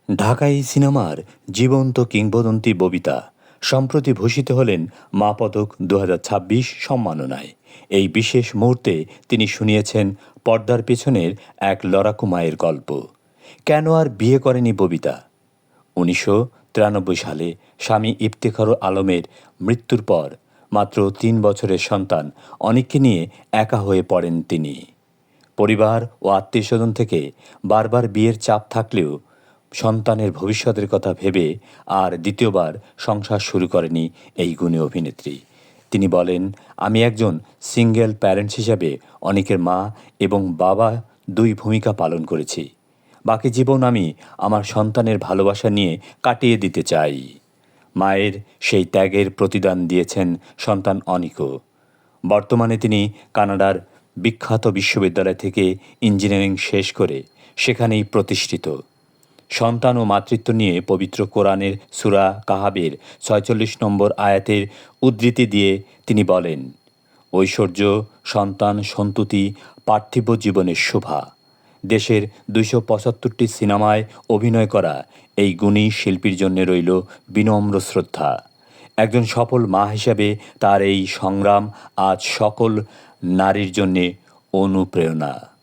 ঢাকাই সিনেমার জীবন্ত কিংবদন্তি ববিতা সম্প্রতি ভূষিত হলেন মা পদক ২০২৬ সম্মাননায়। এই বিশেষ মুহূর্তে তিনি শুনিয়েছেন পর্দার পেছনের এক লড়াকু মায়ের গল্প। কেন আর বিয়ে করেনি ববিতা? ১৯৯৩ সালে স্বামী ইফতেখার আলমের মৃত্যুর পর মাত্র ৩ বছরের সন্তান অনিককে নিয়ে একা হয়ে পড়েন তিনি। পরিবার ও আত্মীয়স্বজন থেকে বারবার বিয়ের চাপ থাকলেও সন্তানের ভবিষ্যতের কথা ভেবে আর দ্বিতীয়বার সংসার শুরু করেনি এই গুণী অভিনেত্রী। তিনি বলেন, আমি একজন সিঙ্গেল প্যারেন্টস হিসাবে অনিকের মা এবং বাবা দুই ভূমিকা পালন করেছি। বাকি জীবন আমি আমার সন্তানের ভালোবাসা নিয়ে কাটিয়ে দিতে চাই। মায়ের সেই ত্যাগের প্রতিদান দিয়েছেন সন্তান অনিকও। বর্তমানে তিনি কানাডার বিখ্যাত বিশ্ববিদ্যালয় থেকে ইঞ্জিনিয়ারিং শেষ করে সেখানেই প্রতিষ্ঠিত। সন্তান ও মাতৃত্ব নিয়ে পবিত্র কোরআনের সূরা কাহাবের ৪৬ নম্বর আয়াতের উদ্ধৃতি দিয়ে তিনি বলেন, ঐশ্বর্য, সন্তান, সন্ততি পার্থিব জীবনের শোভা। দেশের ২৭৫টি সিনেমায় অভিনয় করা এই গুণী শিল্পীর জন্য রইল বিনম্র শ্রদ্ধা। একজন সফল মা হিসাবে তার এই সংগ্রাম আজ সকল নারীর জন্যে অনুপ্রেরণা।